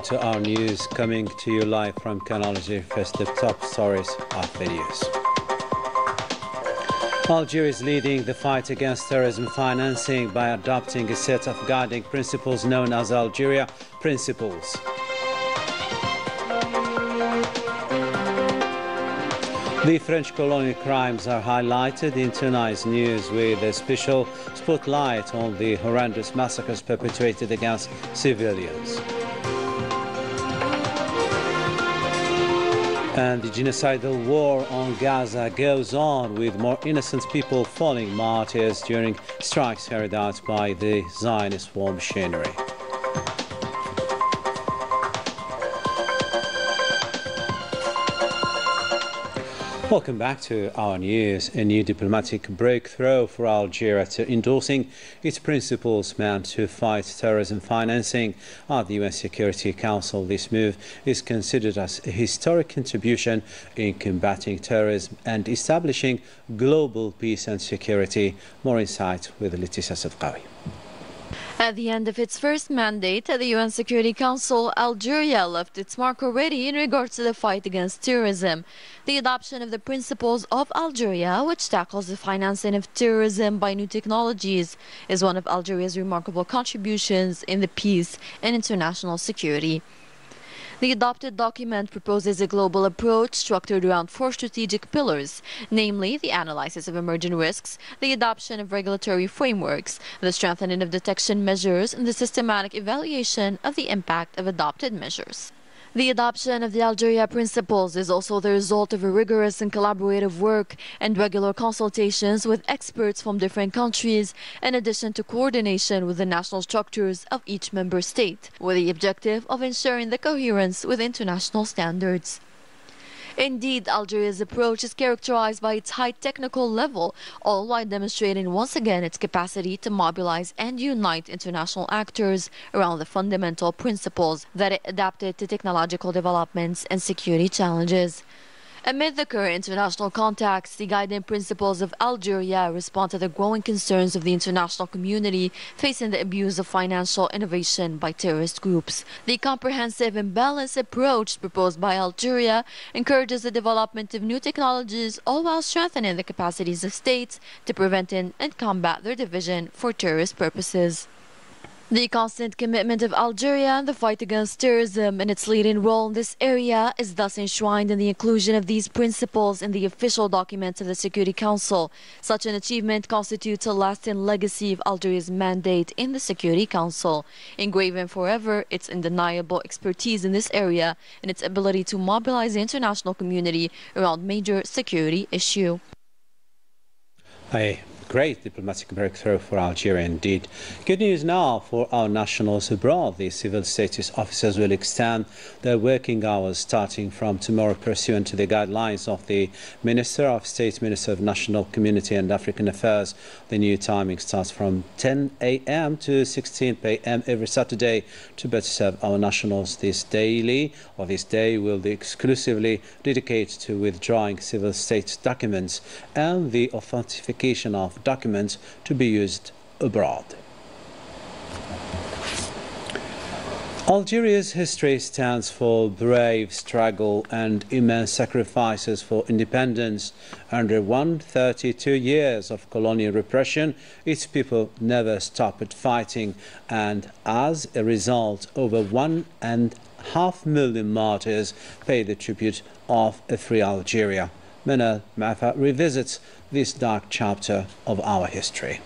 to our news, coming to you live from Canal Algérie. First, the top stories of the news. Algeria is leading the fight against terrorism financing by adopting a set of guiding principles known as Algeria Principles. The French colonial crimes are highlighted in tonight's news with a special spotlight on the horrendous massacres perpetrated against civilians. And the genocidal war on Gaza goes on, with more innocent people falling martyrs during strikes carried out by the Zionist war machinery. Welcome back to our news. A new diplomatic breakthrough for Algeria to endorsing its principles meant to fight terrorism financing at the UN Security Council. This move is considered as a historic contribution in combating terrorism and establishing global peace and security. More insight with Leticia Sadqawi. At the end of its first mandate at the UN Security Council, Algeria left its mark already in regards to the fight against terrorism. The adoption of the principles of Algeria, which tackles the financing of terrorism by new technologies, is one of Algeria's remarkable contributions in the peace and international security. The adopted document proposes a global approach structured around 4 strategic pillars, namely the analysis of emerging risks, the adoption of regulatory frameworks, the strengthening of detection measures, and the systematic evaluation of the impact of adopted measures. The adoption of the Algeria Principles is also the result of a rigorous and collaborative work and regular consultations with experts from different countries, in addition to coordination with the national structures of each member state, with the objective of ensuring the coherence with international standards. Indeed, Algeria's approach is characterized by its high technical level, all while demonstrating once again its capacity to mobilize and unite international actors around the fundamental principles that it adapted to technological developments and security challenges. Amid the current international context, the guiding principles of Algeria respond to the growing concerns of the international community facing the abuse of financial innovation by terrorist groups. The comprehensive and balanced approach proposed by Algeria encourages the development of new technologies, all while strengthening the capacities of states to prevent and combat their division for terrorist purposes. The constant commitment of Algeria in the fight against terrorism and its leading role in this area is thus enshrined in the inclusion of these principles in the official documents of the Security Council. Such an achievement constitutes a lasting legacy of Algeria's mandate in the Security Council, engraving forever its undeniable expertise in this area and its ability to mobilize the international community around major security issues. Great diplomatic breakthrough for Algeria indeed. Good news now for our nationals abroad. The civil status officers will extend their working hours starting from tomorrow pursuant to the guidelines of the Minister of State, Minister of National Community and African Affairs. The new timing starts from 10 a.m. to 16 p.m. every Saturday to better serve our nationals. This day will be exclusively dedicated to withdrawing civil state documents and the authentication of documents to be used abroad. Algeria's history stands for brave struggle and immense sacrifices for independence. Under 132 years of colonial repression, its people never stopped fighting, and as a result, over 1.5 million martyrs paid the tribute of a free Algeria. Manal Mafa revisits this dark chapter of our history.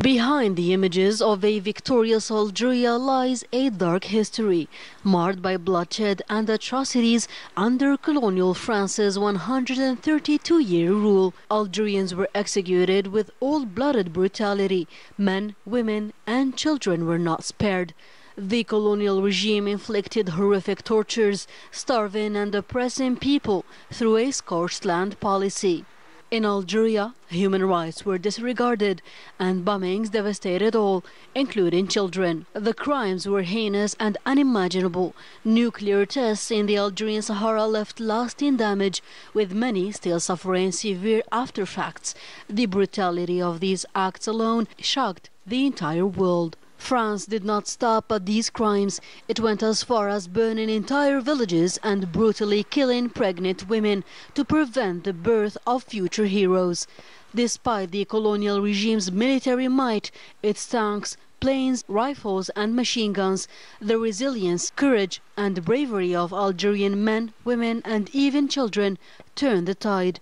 Behind the images of a victorious Algeria lies a dark history, marred by bloodshed and atrocities under colonial France's 132-year rule. Algerians were executed with cold-blooded brutality. Men, women, and children were not spared. The colonial regime inflicted horrific tortures, starving and oppressing people through a scorched land policy. In Algeria, human rights were disregarded and bombings devastated all, including children. The crimes were heinous and unimaginable. Nuclear tests in the Algerian Sahara left lasting damage, with many still suffering severe aftereffects. The brutality of these acts alone shocked the entire world. France did not stop at these crimes. It went as far as burning entire villages and brutally killing pregnant women to prevent the birth of future heroes. Despite the colonial regime's military might, its tanks, planes, rifles and machine guns, the resilience, courage and bravery of Algerian men, women and even children turned the tide,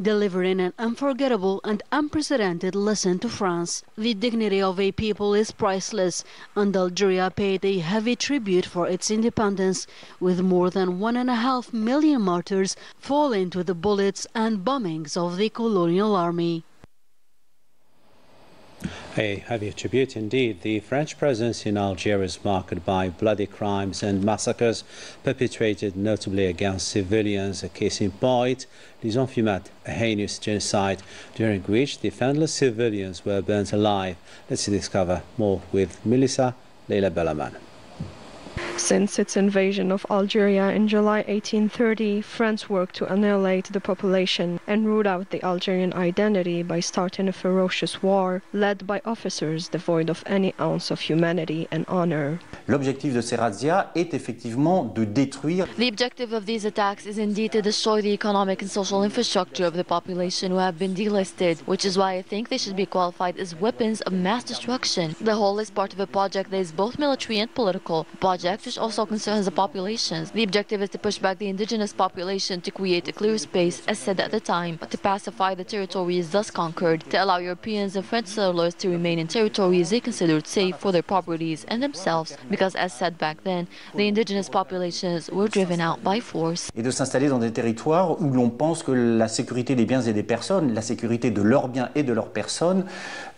delivering an unforgettable and unprecedented lesson to France. The dignity of a people is priceless, and Algeria paid a heavy tribute for its independence, with more than 1.5 million martyrs falling to the bullets and bombings of the colonial army. A heavy tribute indeed. The French presence in Algeria is marked by bloody crimes and massacres perpetrated notably against civilians. A case in point, Les Enfumades, a heinous genocide during which defenseless civilians were burnt alive. Let's discover more with Melissa Leila Bellaman. Since its invasion of Algeria in July 1830, France worked to annihilate the population and root out the Algerian identity by starting a ferocious war led by officers devoid of any ounce of humanity and honor. L'objectif de ces razzias est effectivement de détruire. The objective of these attacks is indeed to destroy the economic and social infrastructure of the population who have been delisted, which is why I think they should be qualified as weapons of mass destruction. The whole is part of a project that is both military and political, a project which also concerns the populations. The objective is to push back the indigenous population to create a clear space, as said at the time, to pacify the territories thus conquered, to allow Europeans and French settlers to remain in territories they considered safe for their properties and themselves, because as said back then, the indigenous populations were driven out by force. Et de s'installer dans des territoires où l'on pense que la sécurité des biens et des personnes, la sécurité de leurs biens et de leurs personnes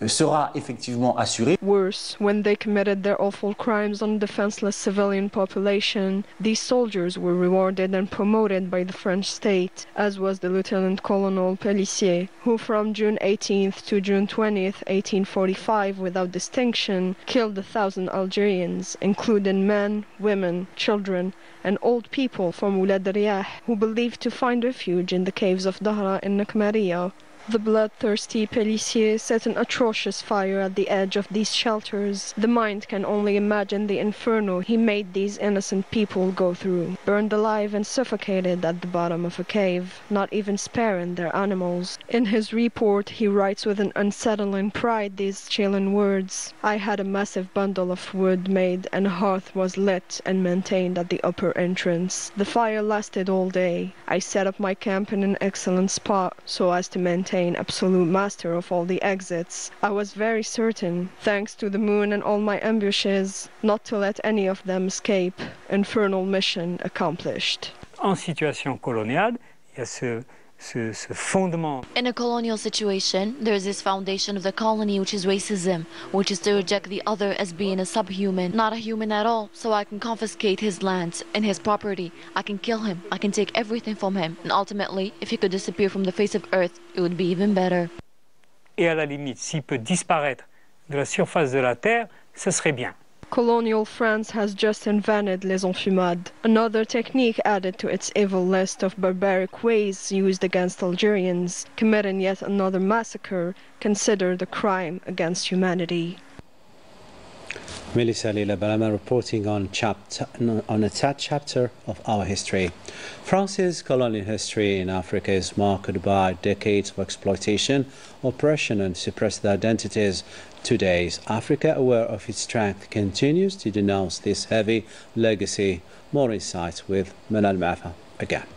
sera effectivement assurée. Worse, when they committed their awful crimes on defenseless civilian population, these soldiers were rewarded and promoted by the French state, as was the Lieutenant Colonel Pélissier, who from June 18th to June 20th, 1845, without distinction, killed 1,000 Algerians, including men, women, children, and old people from Oulad Riyah, who believed to find refuge in the caves of Dahra in Nakmaria. The bloodthirsty Pélissier set an atrocious fire at the edge of these shelters. The mind can only imagine the inferno he made these innocent people go through. Burned alive and suffocated at the bottom of a cave, not even sparing their animals. In his report, he writes with an unsettling pride these chilling words: "I had a massive bundle of wood made, and a hearth was lit and maintained at the upper entrance. The fire lasted all day. I set up my camp in an excellent spot so as to maintain absolute master of all the exits. I was very certain, thanks to the moon and all my ambushes, not to let any of them escape. Infernal mission accomplished." En situation coloniale, il y a ce fondement. In a colonial situation, there is this foundation of the colony, which is racism, which is to reject the other as being a subhuman, not a human at all. So I can confiscate his lands and his property. I can kill him. I can take everything from him. And ultimately, if he could disappear from the face of earth, it would be even better. Et à la limite, s'il peut disparaître de la surface de la terre, ce serait bien. Colonial France has just invented les enfumades, another technique added to its evil list of barbaric ways used against Algerians, committing yet another massacre considered a crime against humanity. Melissa Leila Bellaman reporting on a sad chapter of our history. France's colonial history in Africa is marked by decades of exploitation, oppression and suppressed identities. Today, Africa, aware of its strength, continues to denounce this heavy legacy. More insights with Manal Mafa again.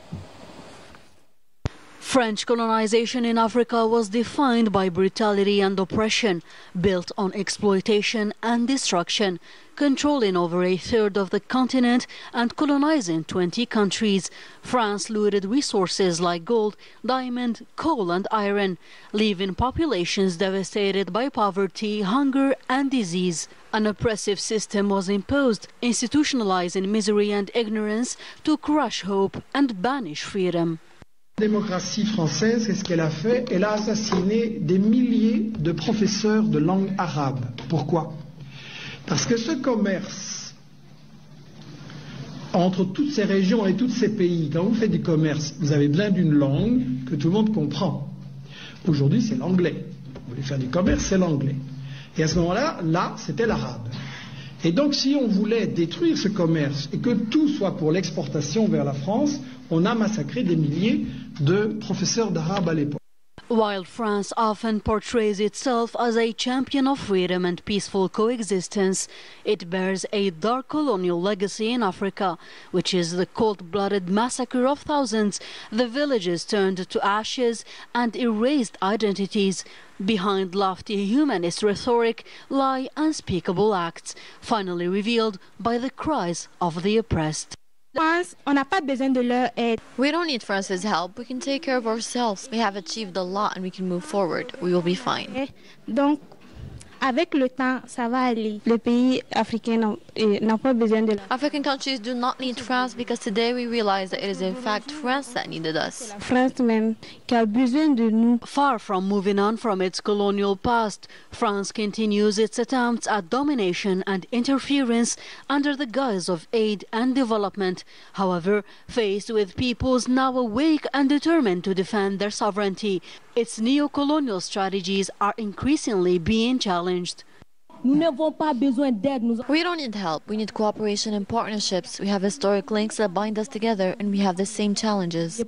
French colonization in Africa was defined by brutality and oppression, built on exploitation and destruction, controlling over a third of the continent and colonizing 20 countries. France looted resources like gold, diamond, coal and iron, leaving populations devastated by poverty, hunger and disease. An oppressive system was imposed, institutionalizing misery and ignorance to crush hope and banish freedom. La démocratie française, qu'est-ce qu'elle a fait? Elle a assassiné des milliers de professeurs de langue arabe. Pourquoi? Parce que ce commerce entre toutes ces régions et tous ces pays, quand vous faites du commerce, vous avez besoin d'une langue que tout le monde comprend. Aujourd'hui, c'est l'anglais. Vous voulez faire du commerce, c'est l'anglais. Et à ce moment-là, c'était l'arabe. Et donc si on voulait détruire ce commerce et que tout soit pour l'exportation vers la France, on a massacré des milliers de professeurs d'arabe à l'époque. While France often portrays itself as a champion of freedom and peaceful coexistence, it bears a dark colonial legacy in Africa, which is the cold-blooded massacre of thousands, the villages turned to ashes and erased identities. Behind lofty humanist rhetoric lie unspeakable acts, finally revealed by the cries of the oppressed. We don't need France's help. We can take care of ourselves. We have achieved a lot and we can move forward. We will be fine. Donc, avec le temps, ça va aller. Les pays africains n'ont pas besoin de African countries do not need France because today we realize that it is in fact France that needed us. France même qui a besoin de nous. Far from moving on from its colonial past, France continues its attempts at domination and interference under the guise of aid and development. However, faced with peoples now awake and determined to defend their sovereignty, its neo-colonial strategies are increasingly being challenged. We don't need help. We need cooperation and partnerships. We have historic links that bind us together and we have the same challenges.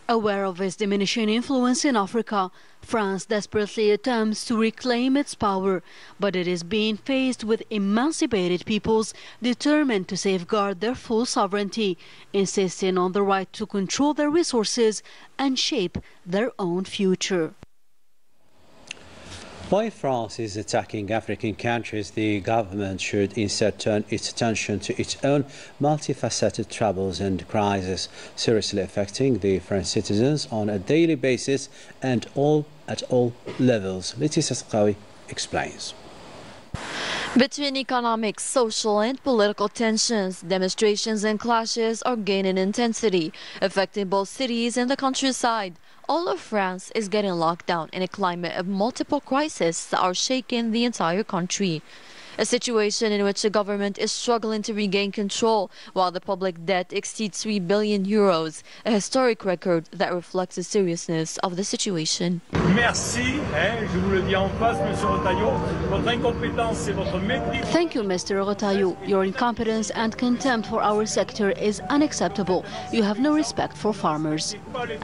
Aware of its diminishing influence in Africa, France desperately attempts to reclaim its power, but it is being faced with emancipated peoples determined to safeguard their full sovereignty, insisting on the right to control their resources and shape their own future. While France is attacking African countries, the government should instead turn its attention to its own multifaceted troubles and crises, seriously affecting the French citizens on a daily basis and at all levels. Laetitia Sqawi explains. Between economic, social and political tensions, demonstrations and clashes are gaining intensity, affecting both cities and the countryside. All of France is getting locked down in a climate of multiple crises that are shaking the entire country. A situation in which the government is struggling to regain control while the public debt exceeds 3 billion euros, a historic record that reflects the seriousness of the situation. Merci, je vous le dis en face, Monsieur Retailleau. Votre incompétence et votre mépris. Thank you, Mr. Retailleau. Your incompetence and contempt for our sector is unacceptable. You have no respect for farmers.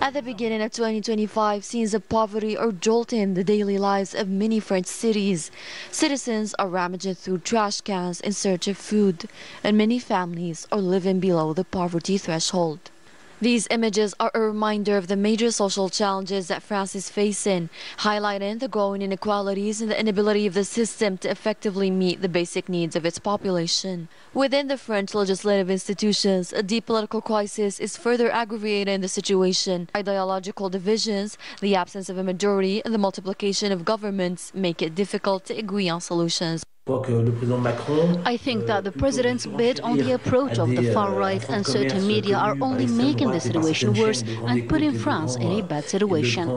At the beginning of 2025, scenes of poverty are jolting the daily lives of many French cities. Citizens are rummaging through trash cans in search of food, and many families are living below the poverty threshold. These images are a reminder of the major social challenges that France is facing, highlighting the growing inequalities and the inability of the system to effectively meet the basic needs of its population. Within the French legislative institutions, a deep political crisis is further aggravating the situation. Ideological divisions, the absence of a majority, and the multiplication of governments make it difficult to agree on solutions. I think that the president's bid on the approach of the far right and certain media are only making the situation worse and putting France in a bad situation.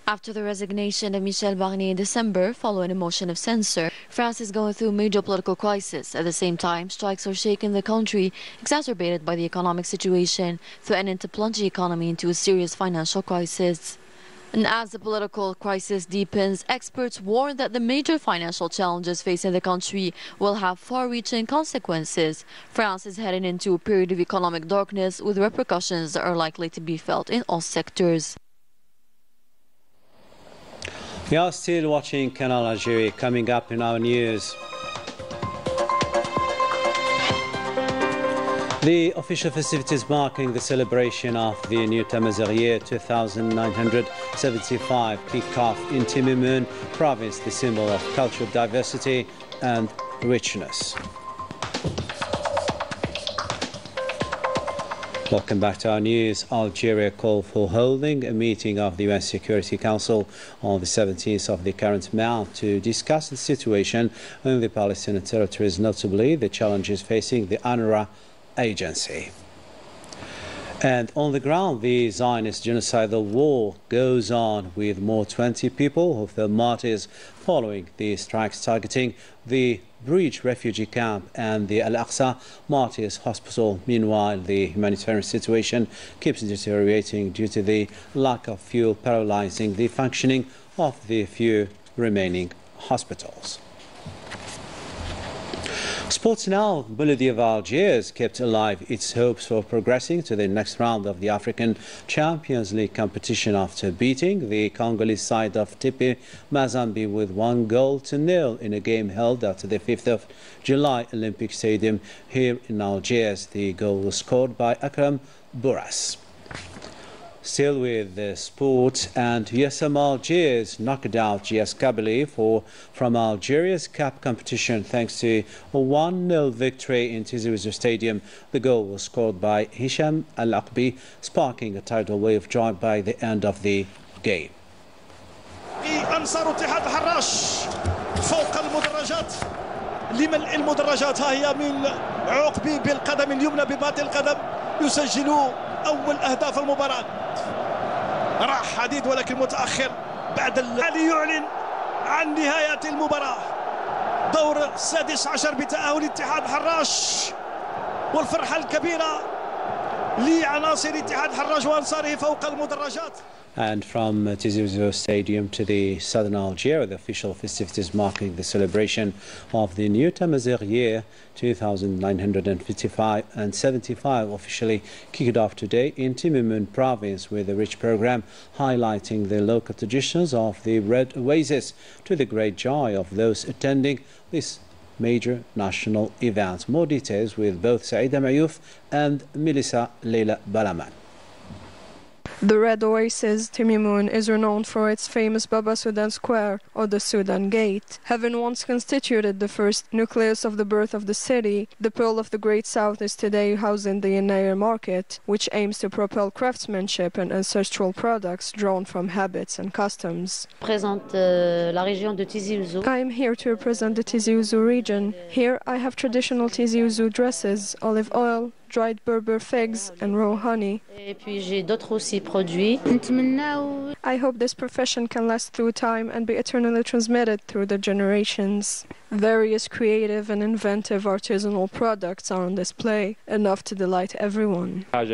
After the resignation of Michel Barnier in December, following a motion of censure, France is going through a major political crisis. At the same time, strikes are shaking the country, exacerbated by the economic situation, threatening to plunge the economy into a serious financial crisis. And as the political crisis deepens, experts warn that the major financial challenges facing the country will have far-reaching consequences. France is heading into a period of economic darkness with repercussions that are likely to be felt in all sectors. We are still watching Canal Algérie. Coming up in our news, the official festivities marking the celebration of the new Tamazight 2975 kick off in Timimoun province, the symbol of cultural diversity and richness. Welcome back to our news. Algeria called for holding a meeting of the UN Security Council on the 17th of the current month to discuss the situation in the Palestinian territories, notably the challenges facing the UNRWA agency. And on the ground, the Zionist genocidal war goes on, with more 20 people who fell martyrs following the strikes targeting the Bridge refugee camp and the Al-Aqsa Martyrs Hospital. Meanwhile, the humanitarian situation keeps deteriorating due to the lack of fuel, paralyzing the functioning of the few remaining hospitals. Sports now. Bulidi of Algiers kept alive its hopes for progressing to the next round of the African Champions League competition after beating the Congolese side of Tipi Mazembe with 1-0 in a game held at the 5th of July Olympic Stadium here in Algiers. The goal was scored by Akram Bourras. Still with the sport, and USM Algiers knocked out GS Kabylie from Algeria's CAP competition thanks to a 1-0 victory in Tizi Ouzou Stadium. The goal was scored by Hisham Al-Aqbi, sparking a tidal wave joy by the end of the game. أنصار اتحاد حراش فوق المدرجات لملء المدرجات. ها هي من عقبي بالقدم اليمنى بباطن القدم يسجل أول أهداف المباراة. راح حديد ولكن متأخر بعد الذي يعلن عن نهاية المباراة. دور السادس عشر بتأهل اتحاد حراش، والفرحة الكبيرة لعناصر اتحاد حراش وأنصاره فوق المدرجات. And from Tizi Ouzou Stadium to the southern Algeria, the official festivities marking the celebration of the new Tamazight year 2955 and 75 officially kicked off today in Timimun province with a rich program highlighting the local traditions of the Red Oasis to the great joy of those attending this major national event. More details with both Saïda Mayouf and Melissa Leila Balaman. The Red Oasis, Timimun, is renowned for its famous Baba Sudan Square, or the Sudan Gate. Having once constituted the first nucleus of the birth of the city, the Pearl of the Great South is today housing the Yenayer Market, which aims to propel craftsmanship and ancestral products drawn from habits and customs. I am here to represent the Tizi Ouzou region. Here I have traditional Tizi Ouzou dresses, olive oil, dried Berber figs and raw honey. I hope this profession can last through time and be eternally transmitted through the generations. Various creative and inventive artisanal products are on display, enough to delight everyone. I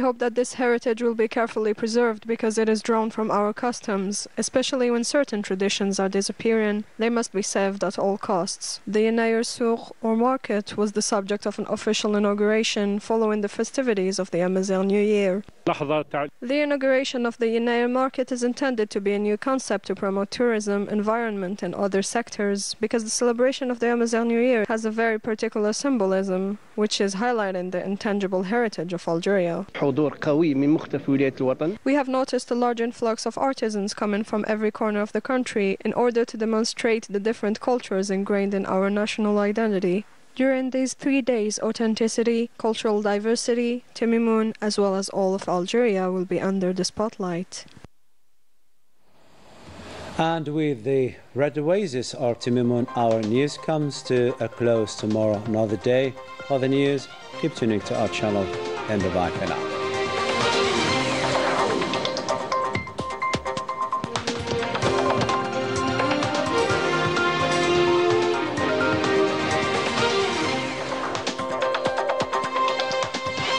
hope that this heritage will be carefully preserved because it is drawn from our customs, especially when certain traditions are disappearing. They must be saved at all costs. The Yenayer Souk, or market, was the subject of an official inauguration following the festivities of the Amazigh New Year. The inauguration of the Yenayer market is intended to be a new concept to promote tourism, environment and other sectors, because the celebration of the Amazigh New Year has a very particular symbolism, which is highlighting the intangible heritage of Algeria. We have noticed a large influx of artisans coming from every corner of the country in order to demonstrate the different cultures ingrained in our national identity. During these 3 days, authenticity, cultural diversity, Timimun, as well as all of Algeria, will be under the spotlight. And with the Red Oasis or Timimun, our news comes to a close tomorrow. Another day for the news. Keep tuning to our channel and bye for now.